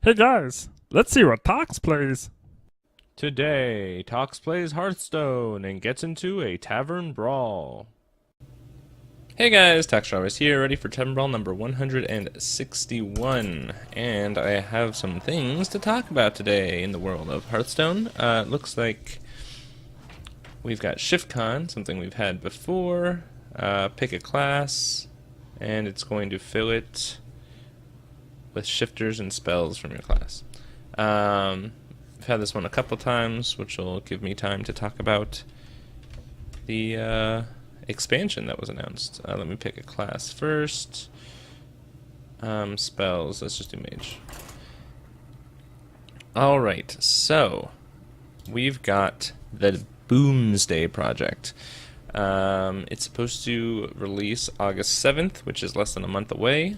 Hey guys, let's see what Tox plays. Today, Tox plays Hearthstone and gets into a Tavern Brawl. Hey guys, Tox.Plays here, ready for Tavern Brawl number 161. And I have some things to talk about today in the world of Hearthstone. It looks like we've got ShiftCon, something we've had before. Pick a class, and it's going to fill it with shifters and spells from your class. I've had this one a couple times, which will give me time to talk about the expansion that was announced. Let me pick a class first. Spells, let's just do mage. Alright, so we've got the Boomsday Project. It's supposed to release August 7th, which is less than a month away.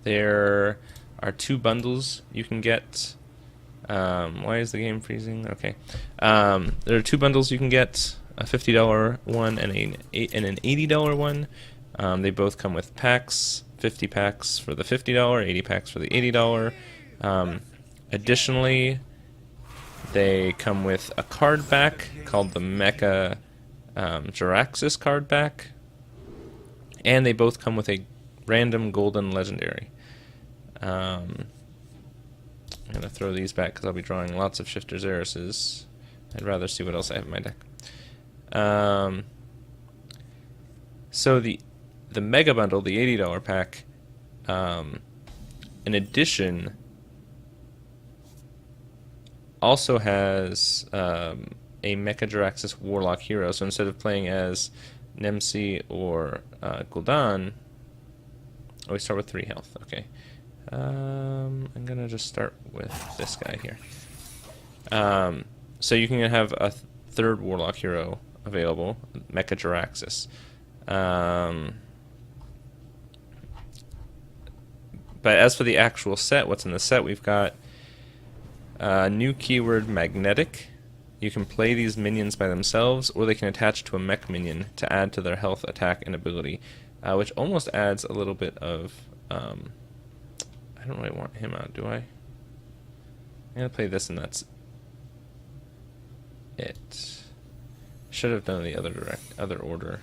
There are two bundles you can get. Why is the game freezing? Okay. There are two bundles you can get, a $50 one and an $80 one. They both come with packs, 50 packs for the $50, 80 packs for the $80. Additionally, they come with a card back called the Mecha Jiraxis card back, and they both come with a random golden legendary. I'm going to throw these back because I'll be drawing lots of Shifter Xeruses. I'd rather see what else I have in my deck. So the Mega Bundle, the $80 pack, in addition, also has a Mecha Jiraxis Warlock hero. So instead of playing as Nemsi or Gul'dan, we start with 3 health. Okay. I'm gonna just start with this guy here. So you can have a third Warlock hero available, Mecha Jiraxis. But as for the actual set, what's in the set, we've got new keyword Magnetic. You can play these minions by themselves, or they can attach to a mech minion to add to their health, attack, and ability, which almost adds a little bit of... I don't really want him out, do I? I'm gonna play this, and that's it. Should have done the other order.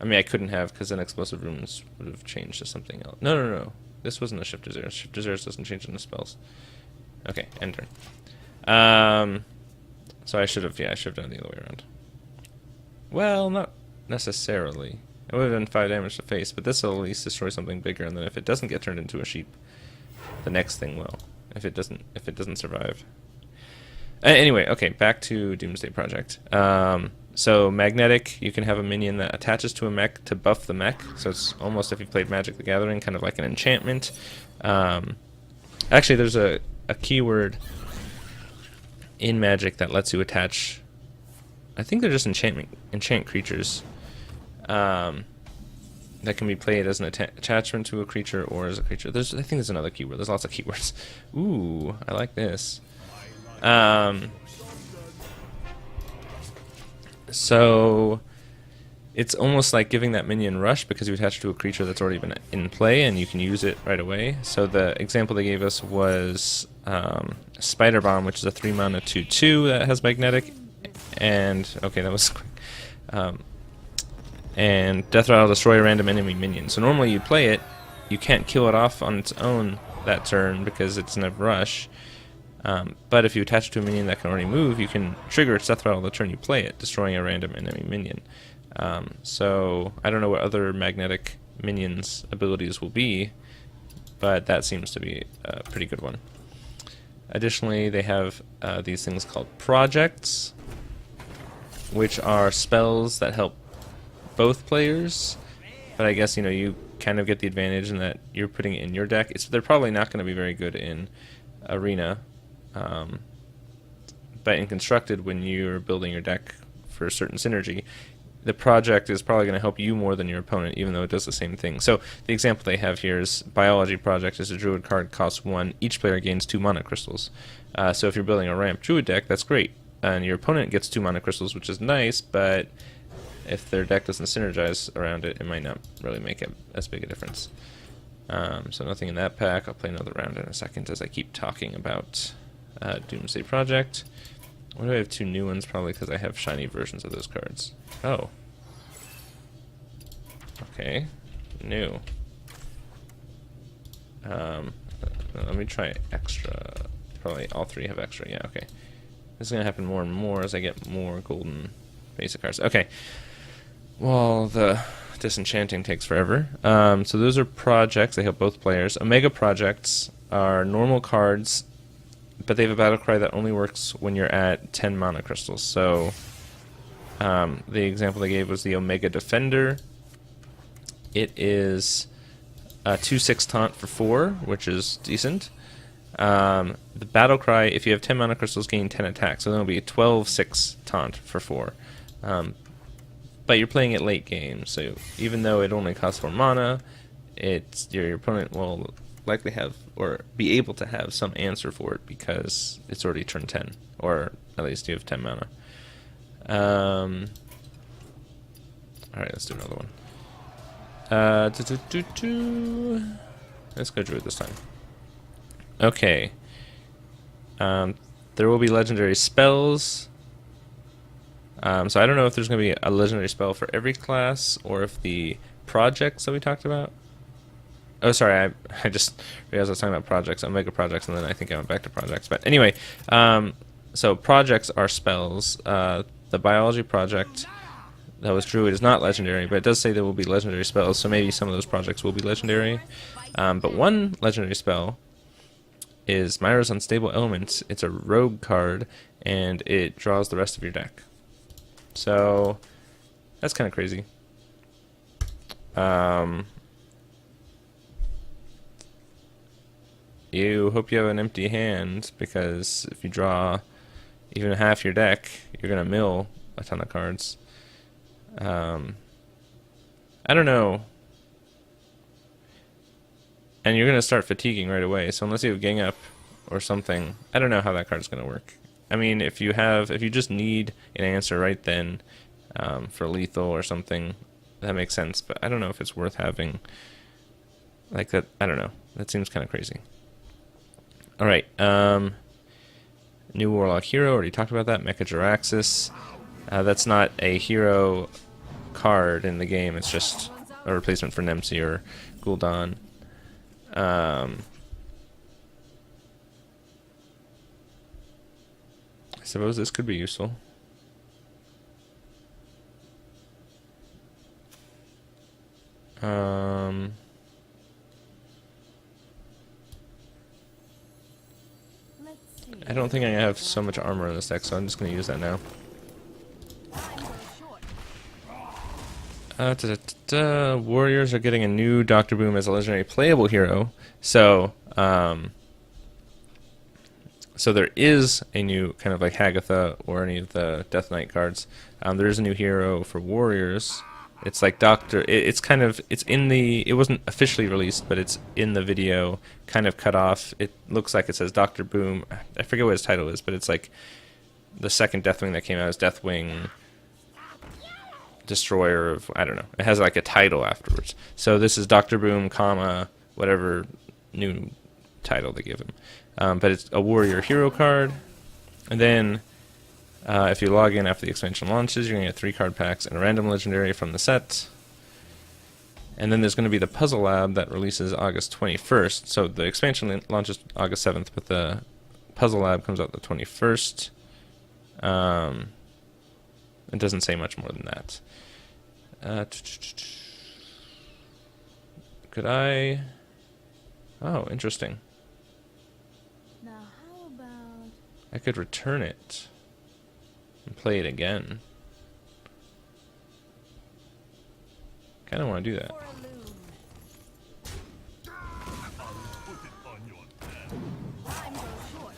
I mean, I couldn't have, because then Explosive Runes would have changed to something else. No. This wasn't a Shifter Xerus. Shifter Xerus doesn't change into spells. Okay, end turn. So I should have done it the other way around. Well, not necessarily. It would have done 5 damage to face, but this will at least destroy something bigger, and then if it doesn't get turned into a sheep, the next thing will. If it doesn't survive. Anyway, okay, back to Doomsday Project. So Magnetic, you can have a minion that attaches to a mech to buff the mech. So it's almost if you played Magic the Gathering, kind of like an enchantment. Actually, there's a keyword in Magic that lets you attach. I think they're just enchant creatures. That can be played as an attachment to a creature or as a creature. I think there's another keyword. There's lots of keywords. Ooh, I like this. So it's almost like giving that minion rush because you attach it to a creature that's already been in play and you can use it right away. So the example they gave us was Spider Bomb, which is a 3-mana 2/2 that has Magnetic. And, okay, that was quick. And Death Rattle destroy a random enemy minion. So normally you play it, you can't kill it off on its own that turn because it's in a rush. But if you attach it to a minion that can already move, you can trigger its Death Rattle the turn you play it, destroying a random enemy minion. So I don't know what other Magnetic minions' abilities will be, but that seems to be a pretty good one. Additionally, they have these things called projects, which are spells that help both players, but I guess you kind of get the advantage in that you're putting it in your deck. They're probably not going to be very good in Arena, but in Constructed, when you're building your deck for a certain synergy, the project is probably going to help you more than your opponent, even though it does the same thing. So the example they have here is Biology Project is a Druid card, costs 1. Each player gains 2 mana crystals. So if you're building a ramp Druid deck, that's great. And your opponent gets 2 mana crystals, which is nice, but if their deck doesn't synergize around it, it might not really make as big a difference. So nothing in that pack. I'll play another round in a second as I keep talking about Doomsday Project. Why do I have 2 new ones? Probably because I have shiny versions of those cards. Oh. Okay. New. Let me try extra. Probably all 3 have extra. Yeah, okay. This is going to happen more and more as I get more golden basic cards. Okay. Well, the disenchanting takes forever. So those are projects. They help both players. Omega projects are normal cards, but they have a battle cry that only works when you're at 10 mana crystals. So the example they gave was the Omega Defender. It is a 2/6 taunt for 4, which is decent. The battle cry, if you have 10 mana crystals, gain 10 attacks. So then it'll be a 12/6 taunt for 4. But you're playing it late game, so even though it only costs 4 mana, your opponent will likely have, or be able to have, some answer for it because it's already turn 10, or at least you have 10 mana. Alright, let's do another one. Let's go Druid this time. Okay. There will be legendary spells. So I don't know if there's going to be a legendary spell for every class, or if the projects that we talked about... Oh, sorry, I just realized I was talking about projects, Omega projects, and then I think I went back to projects. But anyway, so projects are spells. The biology project that was Druid is not legendary, but it does say there will be legendary spells, so maybe some of those projects will be legendary. But one legendary spell is Myra's Unstable Element. It's a rogue card, and it draws the rest of your deck. So that's kind of crazy. You hope you have an empty hand, because if you draw even half your deck, you're going to mill a ton of cards. I don't know. And you're going to start fatiguing right away, so unless you have Gang Up or something, I don't know how that card's going to work. I mean, if you just need an answer right then for lethal or something, that makes sense, but I don't know if it's worth having like that. I don't know. That seems kind of crazy. Alright, new Warlock Hero, already talked about that. Mecha Jaraxxus. That's not a hero card in the game, it's just a replacement for Nemsi or Gul'dan. I suppose this could be useful. I don't think I have so much armor in this deck, so I'm just going to use that now. Warriors are getting a new Dr. Boom as a legendary playable hero. So, so there is a new kind of like Hagatha or any of the Death Knight cards. There is a new hero for Warriors. It's like it's kind of, it wasn't officially released, but it's in the video, kind of cut off. It looks like it says Dr. Boom. I forget what his title is, but it's like the second Deathwing that came out is Deathwing Destroyer of, I don't know. It has like a title afterwards. So this is Dr. Boom, comma, whatever new title they give him. But it's a warrior hero card. And then if you log in after the expansion launches, you're going to get 3 card packs and a random legendary from the set. And then there's going to be the Puzzle Lab that releases August 21st. So the expansion launches August 7th, but the Puzzle Lab comes out the 21st. It doesn't say much more than that. Could I... Oh, interesting. Now how about... I could return it and play it again. Kind of want to do that. For a loom. Time goes short.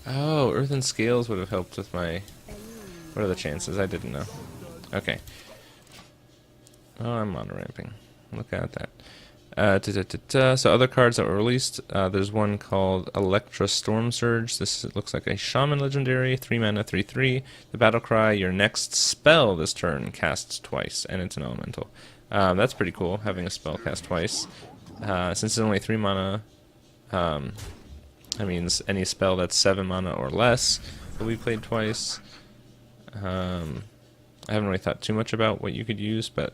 Oh, Earth and Scales would have helped with my... What are the chances? I didn't know. Okay. Oh, I'm mono-ramping. Look at that. So other cards that were released, there's one called Electra Storm Surge. This looks like a Shaman legendary, 3 mana, 3/3. The battle cry, your next spell this turn casts twice, and it's an elemental. That's pretty cool, having a spell cast twice. Since it's only 3 mana, that means any spell that's 7 mana or less will be played twice. I haven't really thought too much about what you could use, but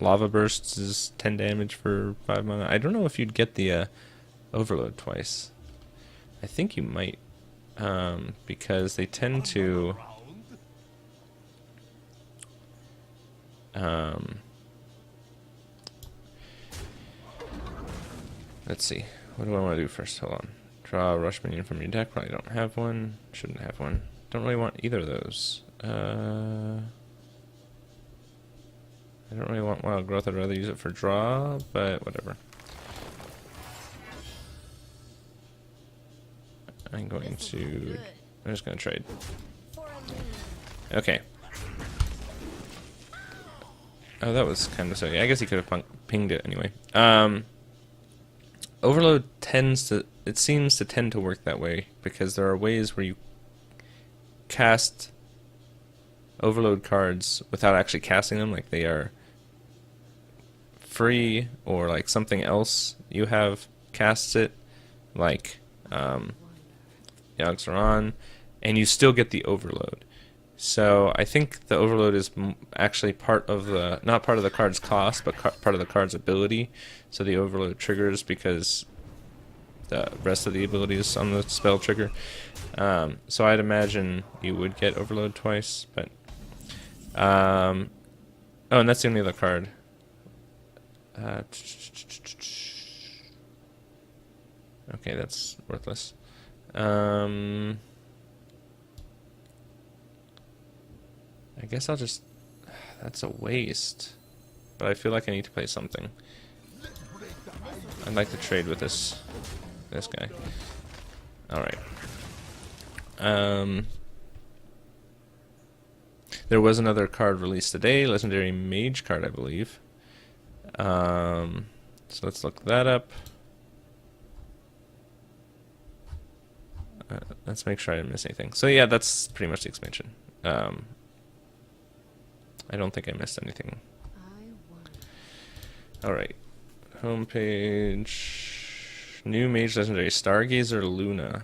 Lava Bursts is 10 damage for 5 mana. I don't know if you'd get the Overload twice. I think you might, because they tend to... let's see. What do I want to do first? Hold on. Draw a rush minion from your deck. Probably don't have one. Shouldn't have one. Don't really want either of those. I don't really want Wild Growth. I'd rather use it for draw, but whatever. I'm going to... I'm just going to trade. Okay. Oh, that was kind of silly. I guess he could have pinged it anyway. Overload tends to... It seems to tend to work that way, because there are ways where you cast Overload cards without actually casting them, like they are free, or like something else you have casts it, like Yogg-Saron, and you still get the Overload. So I think the Overload is actually part of the, not part of the card's cost, but part of the card's ability. So the Overload triggers because the rest of the abilities on the spell trigger. So I'd imagine you would get Overload twice, but oh, and that's the only other card. Okay, that's worthless. I guess I'll just... That's a waste. But I feel like I need to play something. I'd like to trade with this guy. Alright. There was another card released today. Legendary Mage card, I believe. So let's look that up. Let's make sure I didn't miss anything. So yeah, that's pretty much the expansion. I don't think I missed anything. Alright. Homepage. New Mage Legendary. Stargazer Luna.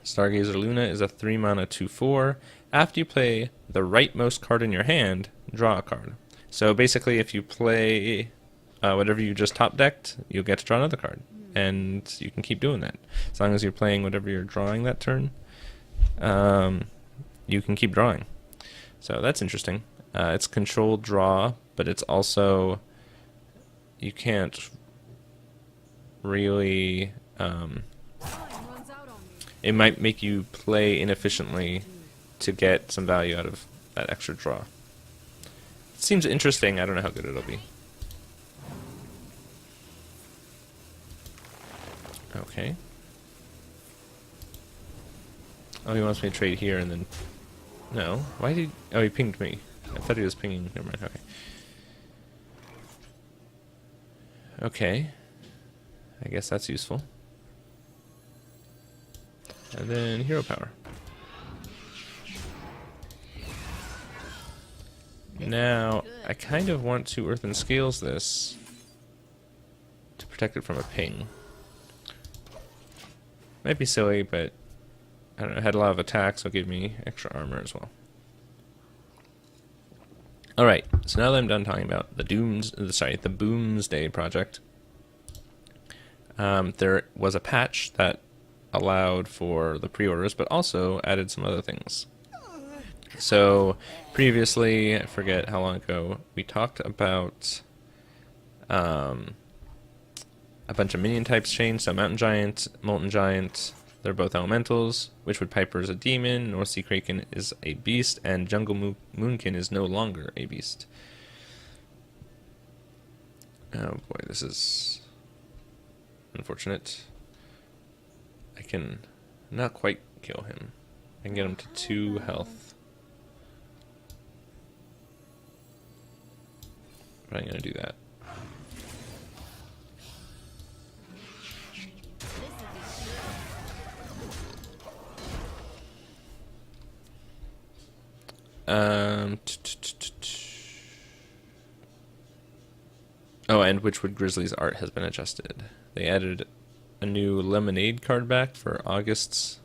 Stargazer Luna is a 3 mana 2/4. After you play the rightmost card in your hand, draw a card. So basically, if you play whatever you just top decked, you'll get to draw another card. And you can keep doing that. As long as you're playing whatever you're drawing that turn, you can keep drawing. So that's interesting. It's controlled draw, but it's also... You can't really... it might make you play inefficiently to get some value out of that extra draw. It seems interesting. I don't know how good it'll be. Okay. Oh, he wants me to trade here and then... No. Why did... Oh, he pinged me. I thought he was pinging... Never mind. Okay. Okay. I guess that's useful. And then Hero Power. Now, I kind of want to Earth and Scales this to protect it from a ping. Might be silly, but I don't know. It had a lot of attacks, so it gave me extra armor as well. Alright, so now that I'm done talking about the Boomsday project, there was a patch that allowed for the pre-orders, but also added some other things. So, previously, I forget how long ago, we talked about a bunch of minion types changed. So Mountain Giant, Molten Giant, they're both elementals. Witchwood Piper is a demon, North Sea Kraken is a beast, and Jungle Moonkin is no longer a beast. Oh boy, this is unfortunate. I can not quite kill him. I can get him to 2 health. But I'm going to do that. Oh, and Witchwood Grizzly's art has been adjusted. They added a new Lemonade card back for August's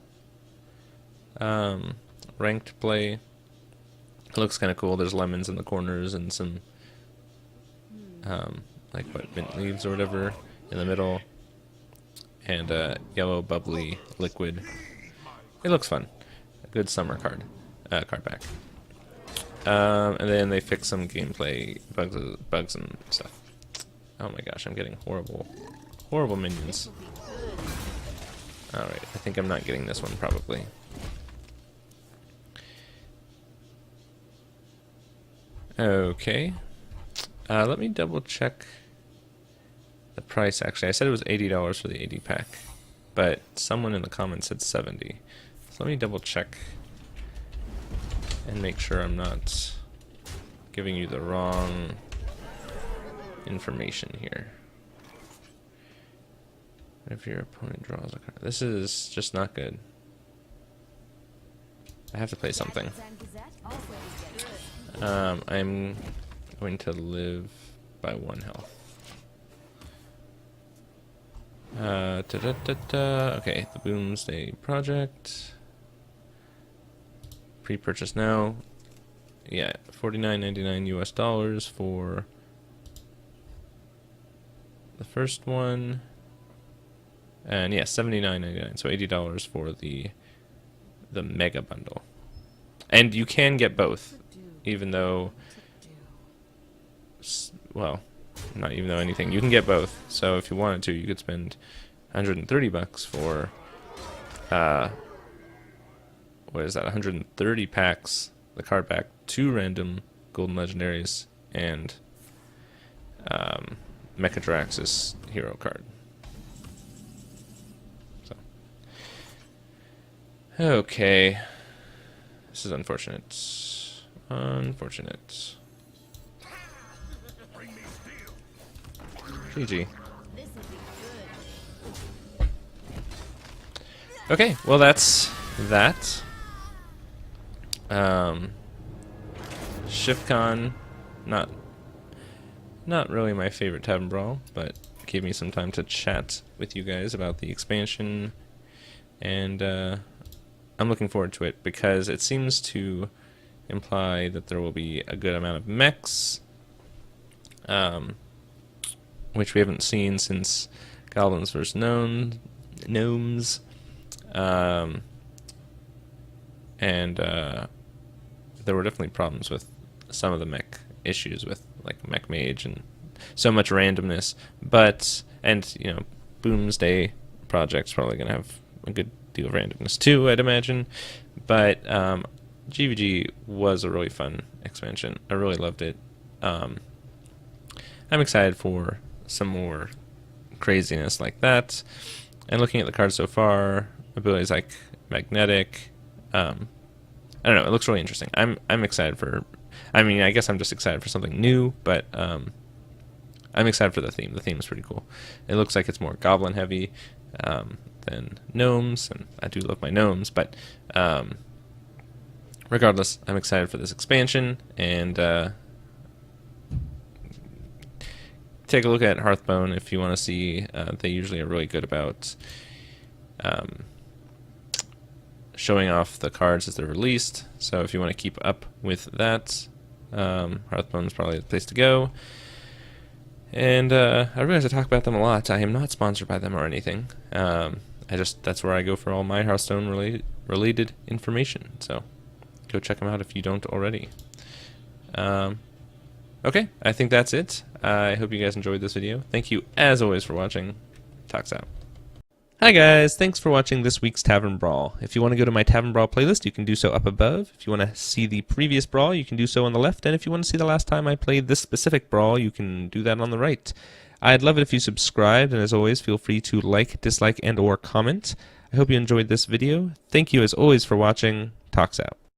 ranked play. It looks kind of cool. There's lemons in the corners and some like what, mint leaves or whatever in the middle, and yellow bubbly liquid. It looks fun. A good summer card back. And then they fixed some gameplay bugs and stuff. Oh my gosh, I'm getting horrible minions. Alright, I think I'm not getting this one probably. Okay. Let me double check the price actually. I said it was $80 for the 80 pack, but someone in the comments said 70. So let me double check and make sure I'm not giving you the wrong information here. If your opponent draws a card. This is just not good. I have to play something. I'm going to live by 1 health. Okay, the Boomsday Project. Pre-purchase now. Yeah, $49.99 US for the first one. And yeah, $79.99, so $80 for the mega bundle. And you can get both, even though, well, not even though anything. You can get both. So if you wanted to, you could spend $130 for what is that? 130 packs, the card pack, 2 random golden legendaries, and Mechadrax's hero card. So, okay, this is unfortunate. Unfortunate. GG. Okay, well that's that. ShiftCon, not really my favorite Tavern Brawl, but gave me some time to chat with you guys about the expansion, and I'm looking forward to it because it seems to imply that there will be a good amount of mechs, which we haven't seen since Goblins vs. Gnomes, and there were definitely problems with some of the mech issues with like Mech Mage and so much randomness, but you know, Boomsday Project's probably gonna have a good deal of randomness too, I'd imagine. But GVG was a really fun expansion. I really loved it. I'm excited for some more craziness like that. And looking at the cards so far, abilities like Magnetic, I don't know, it looks really interesting. I'm excited for, I mean, I guess I'm just excited for something new, but I'm excited for the theme. The theme is pretty cool. It looks like it's more goblin heavy than gnomes, and I do love my gnomes, but regardless, I'm excited for this expansion, and take a look at Hearthstone if you want to see. They usually are really good about showing off the cards as they're released, so if you want to keep up with that, Hearthstone is probably the place to go. And I realize I talk about them a lot. I am not sponsored by them or anything. That's where I go for all my Hearthstone related information, so go check them out if you don't already. Okay, I think that's it. I hope you guys enjoyed this video. Thank you, as always, for watching. Tox out. Hi guys, thanks for watching this week's Tavern Brawl. If you want to go to my Tavern Brawl playlist, you can do so up above. If you want to see the previous brawl, you can do so on the left. And if you want to see the last time I played this specific brawl, you can do that on the right. I'd love it if you subscribed, and as always, feel free to like, dislike, and or comment. I hope you enjoyed this video. Thank you as always for watching. Tox out.